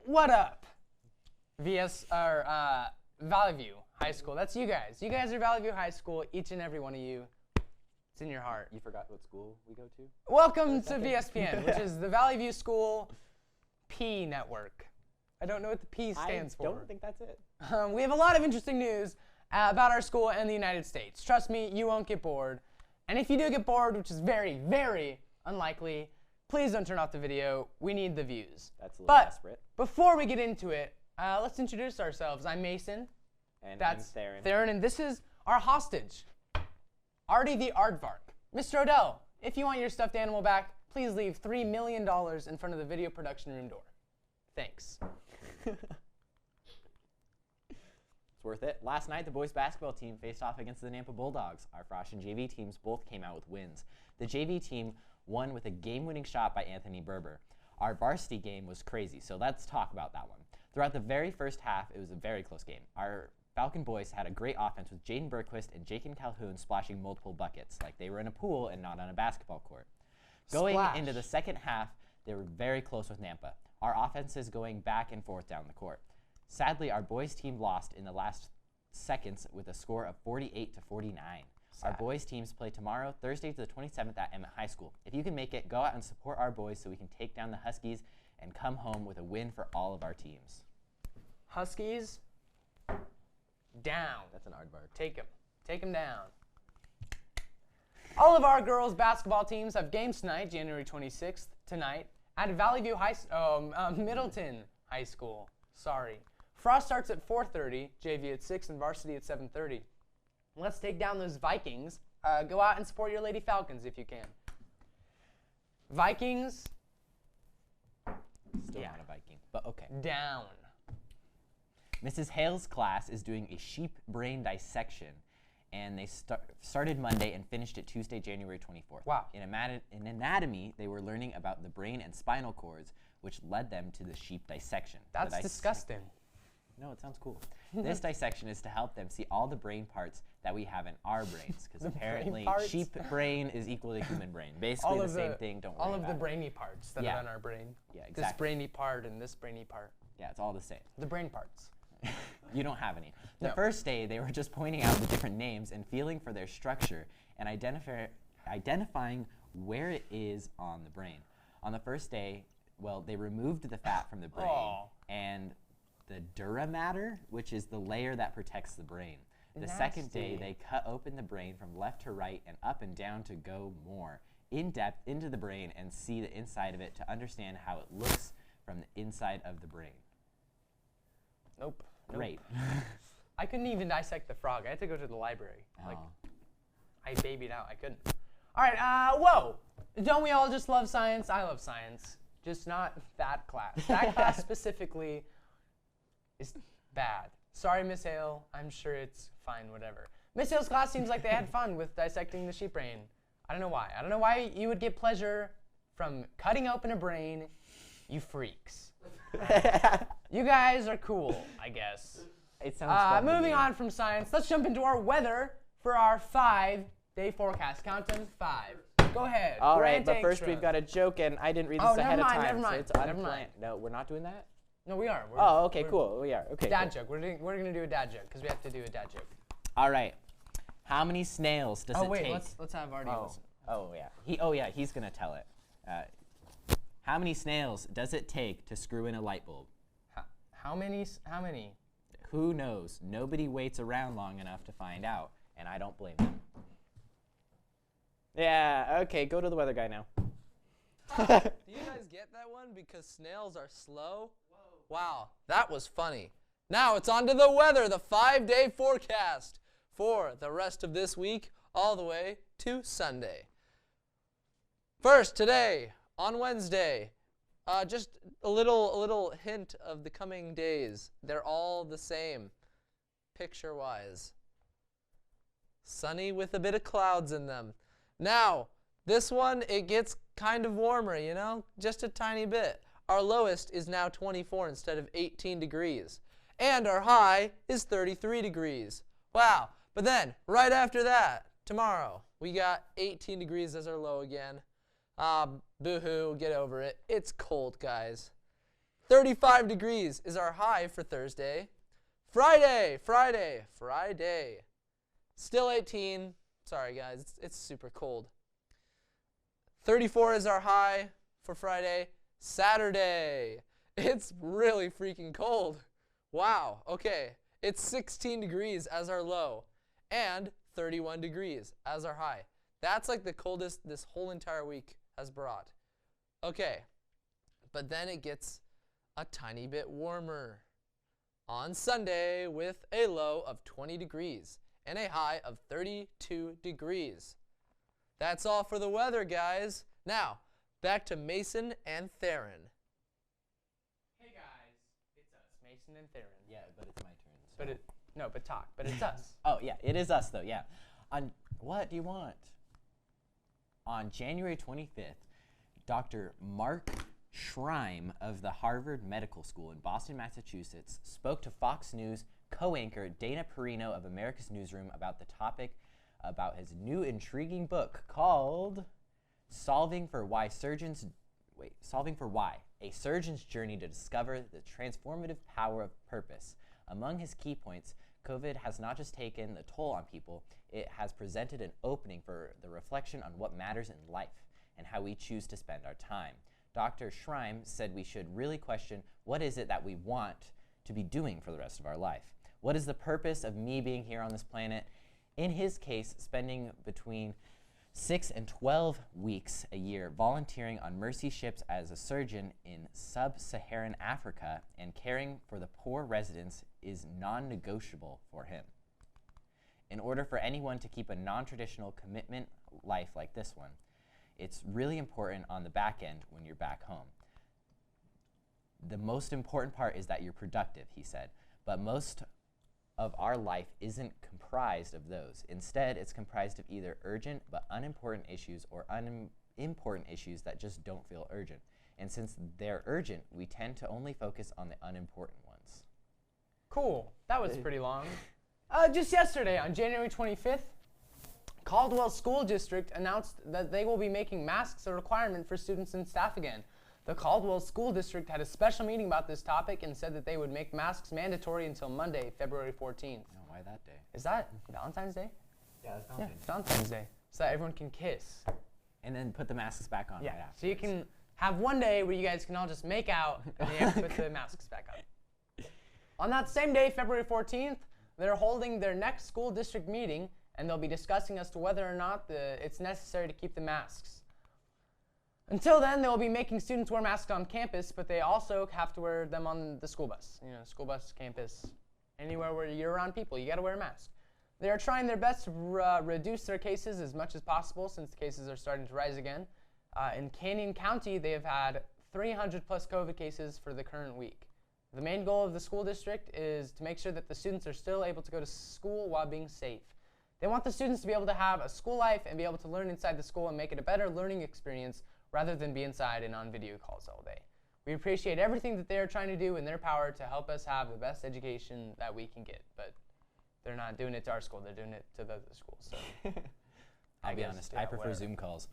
What up? Vallivue High School. That's you guys. You guys are Vallivue High School, each and every one of you. It's in your heart. You forgot what school we go to? Welcome to Vspn, which is the Vallivue School P network. I don't know what the P stands for. I don't think that's it. We have a lot of interesting news about our school and the United States. Trust me, you won't get bored. And if you do get bored, which is very, very unlikely, please don't turn off the video. We need the views. That's a little desperate. Before we get into it, let's introduce ourselves. I'm Mason. And That's I'm Theron. Theron, and this is our hostage, Arty the Aardvark. Mr. Odell, if you want your stuffed animal back, please leave $3 million in front of the video production room door. Thanks. It's worth it. Last night, the boys basketball team faced off against the Nampa Bulldogs. Our Frosh and JV teams both came out with wins. The JV team won with a game-winning shot by Anthony Berber. Our varsity game was crazy, so let's talk about that one. Throughout the very first half, it was a very close game. Our Falcon boys had a great offense with Jaden Bergquist and Jakin Calhoun splashing multiple buckets, like they were in a pool and not on a basketball court. Going into the second half, they were very close with Nampa. Our offenses going back and forth down the court. Sadly, our boys team lost in the last seconds with a score of 48-49. Our boys teams play tomorrow, Thursday to the 27th at Emmett High School. If you can make it, go out and support our boys so we can take down the Huskies and come home with a win for all of our teams. Huskies, down. That's an aardvark. Take them. Take them down. All of our girls' basketball teams have games tonight, January 26th, tonight, at Middleton High School. Sorry. Frost starts at 4:30, JV at 6, and varsity at 7:30. Let's take down those Vikings. Go out and support your Lady Falcons if you can. Vikings. Still not a Viking, but okay. Down. Mrs. Hale's class is doing a sheep brain dissection, and they started Monday and finished it Tuesday, January 24th. Wow. In anatomy, they were learning about the brain and spinal cords, which led them to the sheep dissection. That's disgusting. No, it sounds cool. This dissection is to help them see all the brain parts that we have in our brains, because apparently sheep brain is equal to human brain. Basically the same thing, don't worry all of about the brainy parts that are in our brain. Yeah, exactly. This brainy part and this brainy part. Yeah, it's all the same. The brain parts. You don't have any. The first day, they were just pointing out the different names and feeling for their structure and identifying where it is on the brain. On the first day, well, they removed the fat from the brain and the dura mater, which is the layer that protects the brain. The second day, they cut open the brain from left to right and up and down to go more in depth into the brain and see the inside of it to understand how it looks from the inside of the brain. Nope. Great. I couldn't even dissect the frog. I had to go to the library. Like, I babied out. I couldn't. All right. Whoa. Don't we all just love science? I love science. Just not that class. That class specifically is bad. Sorry, Miss Hale. I'm sure it's fine, whatever. Miss Hale's class seems like they had fun with dissecting the sheep brain. I don't know why. I don't know why you would get pleasure from cutting open a brain, you freaks. You guys are cool, I guess. It sounds fun. Moving on from science, let's jump into our weather for our 5-day forecast. Count them 5. Go ahead. All right, but first we've got a joke, and I didn't read this ahead of time. Never mind. So it's unplanned. No, we're not doing that? No, we are. Okay, cool. We are. Okay. Dad joke. We're going to do a dad joke because we have to do a dad joke. All right. How many snails does it take? Let's have Arty listen. He's going to tell it. How many snails does it take to screw in a light bulb? How many? Who knows? Nobody waits around long enough to find out, and I don't blame them. Yeah, okay, go to the weather guy now. Do you guys get that one? Because snails are slow? Whoa. Wow, that was funny. Now it's on to the weather, the 5-day forecast for the rest of this week all the way to Sunday. First, today, on Wednesday, just a little hint of the coming days. They're all the same, picture-wise. Sunny with a bit of clouds in them. Now, this one, it gets kind of warmer, you know, just a tiny bit. Our lowest is now 24 instead of 18 degrees. And our high is 33 degrees. Wow. But then, right after that, tomorrow, we got 18 degrees as our low again. Boo-hoo, get over it. It's cold, guys. 35 degrees is our high for Thursday. Friday. Still 18. Sorry, guys. It's super cold. 34 is our high for Friday. Saturday. It's really freaking cold. Wow. Okay. It's 16 degrees as our low and 31 degrees as our high. That's like the coldest this whole entire week has brought. Okay. But then it gets a tiny bit warmer on Sunday with a low of 20 degrees and a high of 32 degrees. That's all for the weather, guys. Now, back to Mason and Theron. Hey guys, it's us, Mason and Theron. Yeah, but it's my turn. So. But it's us. Oh, yeah, it is us, though, yeah. What do you want? On January 25th, Dr. Mark Schreim of the Harvard Medical School in Boston, Massachusetts, spoke to Fox News co-anchor Dana Perino of America's Newsroom about the topic about his new intriguing book called Solving for Why, A Surgeon's Journey to Discover the Transformative Power of Purpose. Among his key points, COVID has not just taken the toll on people, it has presented an opening for the reflection on what matters in life and how we choose to spend our time. Dr. Schreim said we should really question what is it that we want to be doing for the rest of our life. What is the purpose of me being here on this planet? In his case, spending between 6 and 12 weeks a year volunteering on mercy ships as a surgeon in sub-Saharan Africa and caring for the poor residents is non-negotiable for him. In order for anyone to keep a non-traditional commitment life like this one, it's really important on the back end when you're back home. The most important part is that you're productive, he said, but most of our life isn't comprised of those. Instead, it's comprised of either urgent but unimportant issues or unimportant issues that just don't feel urgent. And since they're urgent, we tend to only focus on the unimportant ones. Cool. That was pretty long. Just yesterday, on January 25th, Caldwell School District announced that they will be making masks a requirement for students and staff again. The Caldwell School District had a special meeting about this topic and said that they would make masks mandatory until Monday, February 14th. Oh, why that day? Is that Valentine's Day? Yeah, it's Yeah, it's Valentine's Day. So that everyone can kiss. And then put the masks back on Yeah, right after. so you can have one day where you guys can all just make out and you have to put the masks back on. On that same day, February 14th, they're holding their next school district meeting and they'll be discussing as to whether or not it's necessary to keep the masks. Until then, they'll be making students wear masks on campus, but they also have to wear them on the school bus. You know, school bus, campus, anywhere where you're around people, you got to wear a mask. They are trying their best to reduce their cases as much as possible since the cases are starting to rise again. In Canyon County, they have had 300 plus COVID cases for the current week. The main goal of the school district is to make sure that the students are still able to go to school while being safe. They want the students to be able to have a school life and be able to learn inside the school and make it a better learning experience rather than be inside and on video calls all day. We appreciate everything that they are trying to do in their power to help us have the best education that we can get, but they're not doing it to our school, they're doing it to the other schools. So I'll be honest, I prefer Zoom calls.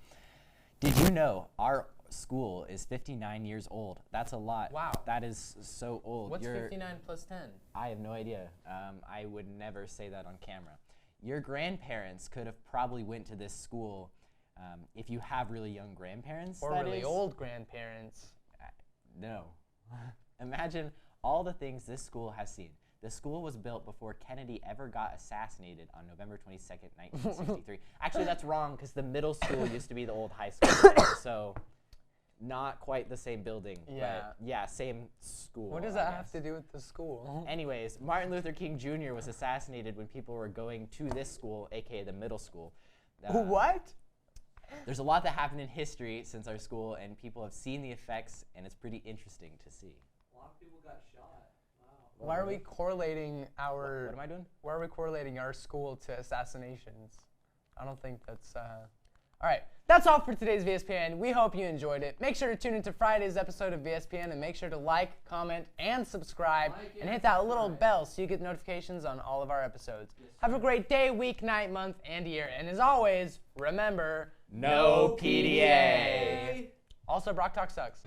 Did you know our school is 59 years old? That's a lot. Wow. That is so old. What's 59 plus 10? I have no idea. I would never say that on camera. Your grandparents could have probably went to this school if you have really young grandparents. Or really old grandparents. No. Imagine all the things this school has seen. The school was built before Kennedy ever got assassinated on November 22nd, 1963. Actually, that's wrong because the middle school used to be the old high school. So not quite the same building. Yeah. But yeah, same school. What does that have to do with the school? Anyways, Martin Luther King Jr. was assassinated when people were going to this school, aka the middle school. What? There's a lot that happened in history since our school, and people have seen the effects, and it's pretty interesting to see. A lot of people got shot. Wow. Why are we correlating our? What am I doing? Why are we correlating our school to assassinations? I don't think that's. All right, that's all for today's VSPN. We hope you enjoyed it. Make sure to tune into Friday's episode of VSPN and make sure to like, comment, and subscribe, and hit that little bell so you get notifications on all of our episodes. Have a great day, week, night, month, and year. And as always, remember, no PDA. Also, Brock Talk sucks.